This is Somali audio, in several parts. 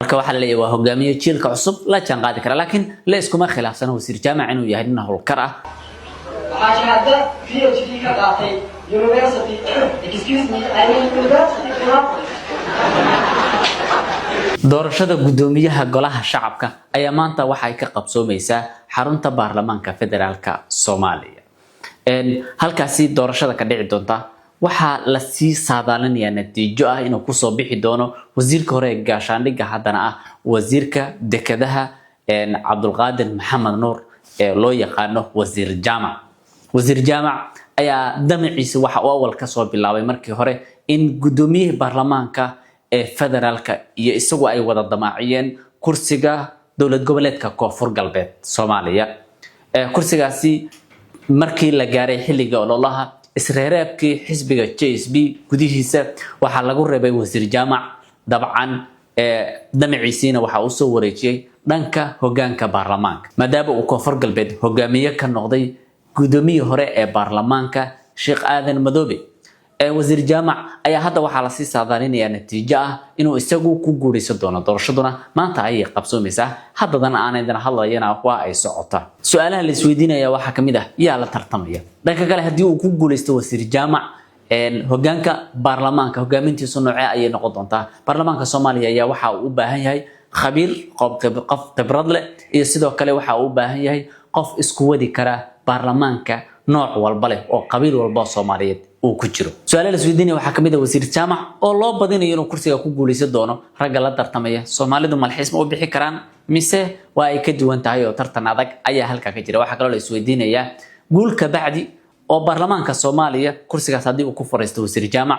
marka waxa la leeyahay waa hogaamiye jiilka cusub la jaan qaadi kara laakiin la iskuma khilaafsana wasiir jaamac inuu yahay nin howlkar ah waxaa shahada PhD ka qaatay University excuse me I mean University doorashada gudoomiyaha golaha shacabka ayaa maanta waxa ay ka qabsoomaysaa xarunta baarlamaanka federaalka Soomaaliya halkaasi doorashada ka dhici doonta waxa la sii saadaalinayaa natiijo ah inuu ku soo bixi doono wasiirka hore ee gaashaandhigga haddana ah wasiirka dekedaha Cabdulqaadir Maxamed Nuur ee loo yaqaano wasiir jaamac ayaa damaciisa waxa uu awal ka soo bilaabay markii hore in gudoomiyaha baarlamaanka ee federaalka iyo isagu ay wada damaaciyeen kursiga dowlad goboleedka Koonfur Galbeed Soomaaliya kursigaasi markii la gaaray xilliga ololaha isreereebkii xisbiga JSB gudihiisa waxa lagu reebay wasiir jaamac dabcan damaciisina waxa uu soo wareejiyay dhanka hogaanka baarlamaanka maadaama uu Koonfur Galbeed hogaamiye ka noqday gudoomiye hore ee baarlamaanka Sheekh Aadan Madoobe wasiir jaamac ayaa hadda waxa la sii saadaalinayaa natiijo ah inuu isagu ku guuleysan doono doorashaduna maanta ay qabsoomaysaa haddadan aanaydan hadlayana waa ay socota su'aalaha la isweydiinaya waxa kamid ah yaa la tartamaya dhanka kale hadii uu ku guuleysto wasiir jaamac hogaanka baarlamaanka hogaamintiisu noocee ay noqon doontaa baarlamaanka Soomaaliya ayaa waxa uu u baahan yahay khabiir qof khibrad leh iyo sidoo kale waxa uu u baahan yahay qof isku wadi kara baarlamaanka nooc walba leh oo qabiil walba Soomaaliyeed uu ku jiro su'aalaha la isweydiinaya waxa kamid ah wasiir jaamac oo loo badinayo inuu kursiga ku guuleysan doono ragga la tartamaya Soomaalidu malxiis ma u bixi karaan mise waa ay ka duwan tahay oo tartan adag ayaa halka ka jira waxa kale oo la isweydiinaya guulka bacdi oo baarlamaanka Soomaaliya kursigaas hadii uu ku fariisto wasiir jaamac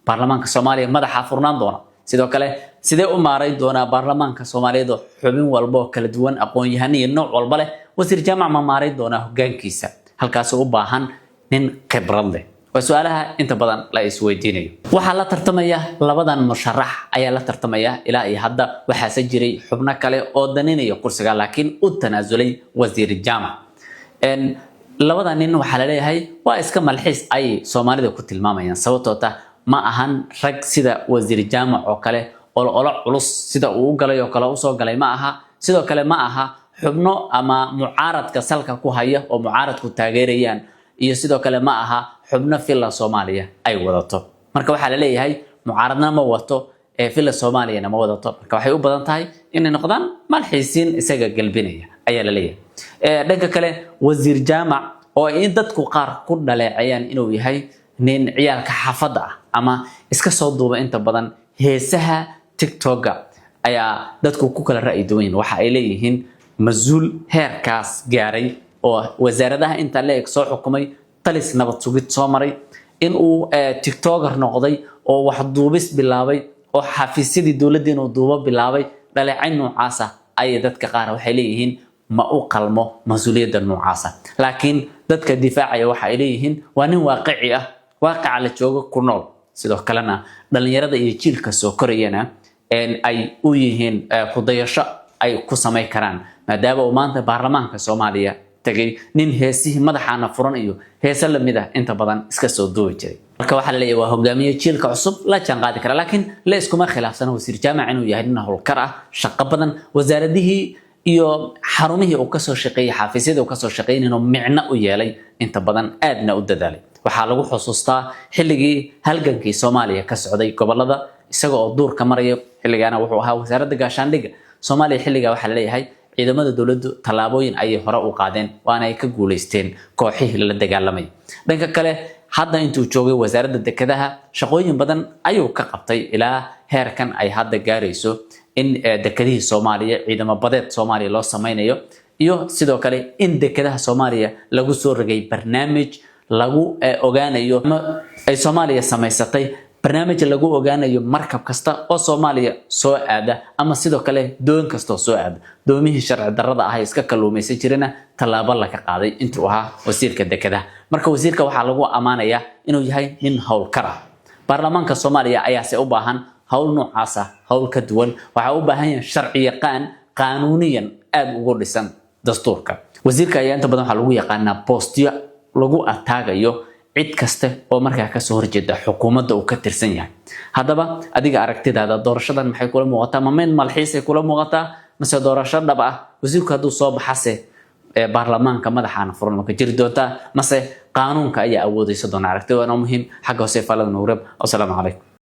baarlamaanka Soomaaliya madaxa furnaan doona sidoo kale sidee u maaray doona baarlamaanka Soomaaliyeed xubin walba oo kala duwan aqoon-yahan iyo nooc walba leh wasiir jaamac ma maaray doona hogaankiisa halkaas u baahan nin khibrad leh وسؤالها انت بدن لا isweydiinayo waxa la tartamaya labadan musharax ayaa la tartamaya ilaa ay hadda waxa sajiray xubno kale oo daninaya kursiga laakiin u tanaasulay wasiir jaamac labadan nin waxa la leeyahay waa iska malxiis ay Soomaalida ku tilmaamayaan sababtoo ah ma ahan rag sida wasiir jaamac oo kale oo culus sida uu galay oo kale u soo galay ma aha sidoo kale ma aha xubno ama mucaaradka salka ku haya oo mucaaradku taageerayaan iyo sidoo kale ma aha xubno filla Soomaaliya ay wadato marka waxa la leeyahay mucaaradna ma wato filla Soomaaliya ma wadato marka waxay u badan tahay in ay noqdaan malxiisiin isaga galbinaya ayaa la leeyahay dhanka kale wasiir jaamac oo in dadku qaar ku dhaleecayaan inuu yahay nin ciyaalka xafada ah ama iska soo duuba inta badan heesaha TikTok ayaa dadku ku kala ra'yi duwan waxa ay leeyihiin mas'uul heerkaas gaaray oo wasaaradaha inta leeg soo xukumay talis nabad sugid soo maray in uu TikToker noqday oo wax duubis bilaabay oo xafiisyadii dawladda inuu duubo bilaabay dhaleecayn noocaas ah ay dadka qaar waxay leeyihiin ma u qalmo mas'uuliyadda noocaas ah laakiin dadka difaacaya waxa ay leeyihiin waa nin waaqici ah waaqic la joogo ku nool sidoo kalena dhalinyarada iyo jiilka soo korayana ay u yihiin qudayasho ay ku sameey karaan maadaama uu maanta baarlamaanka Soomaaliya tagay nin heesihi madaxana furan iyo heesa lamid ah inta badan iska soo duubi jiray marka waxa la leeyahay waa hogaamiye jiilka cusub la jaan qaadi kara laakiin la iskuma khilaafsana wasiir jaamac inuu yahay nin howlkar ah shaqo badan wasaaradihii iyo xarumihii uu ka soo shaqeeyay xafiisyada uu ka soo shaqeeyay inuu micno u yeelay inta badan aadna u dadaalay waxa lagu xusuustaa xilligii halgankii Soomaaliya ka socday gobolada isaga oo duur ka maray xilligaana wuxuu ahaa wasaaradda gaashaandhigga Soomaaliya xilliga waxa la leeyahay ciidamada dawladdu talaabooyin ay hore u qaadeen waana ay ka guuleysteen kooxihii la dagaalamay dhanka kale hadda intuu joogay wasaaradda dekedaha shaqooyin badan ayuu ka qabtay ilaa heerkan ay hadda gaarayso in dekedihii Soomaaliya ciidamo badeed Soomaaliya loo sameeyo iyo sidoo kale in dekedaha Soomaaliya lagu soo rogay barnaamij lagu ogaanayo ay Soomaaliya sameysatay barnaamij lagu ogaanayo markab kasta oo Soomaaliya soo aada ama sidoo kale doon kasta oo soo aada doomihii sharci darrada ah iska kaluumaysan jirina talaabo la ka qaaday intuu ahaa wasiirka dekedaha marka wasiirka waxa lagu amaanayaa inuu yahay nin howlkar ah baarlamaanka Soomaaliya ayaa se u baahan hawl noocaas ah hawl ka duwan waxa u baahan yahay sharci yaqaan qaanuuniyan aad ugu dhisan dastuurka wasiirka ayaa inta badan waxa lagu yaqaanaa postiyo lagu ataagayo cid kaste oo markaa ka soo horjeeda xukuumadda uu ka tirsan yahay haddaba adiga aragtidaada doorashadan maxay kula muuqataa ma mid malxiis ay kula muuqataa mise doorasho dhab ah wasiirku hadduu soo baxase baarlamaanka madaxaana furan ma ka jiri doontaa mase qaanuunka ayaa awoodaysa doona aragtida waa muhiim xagga hoose falada nuurab assalaamu calaykum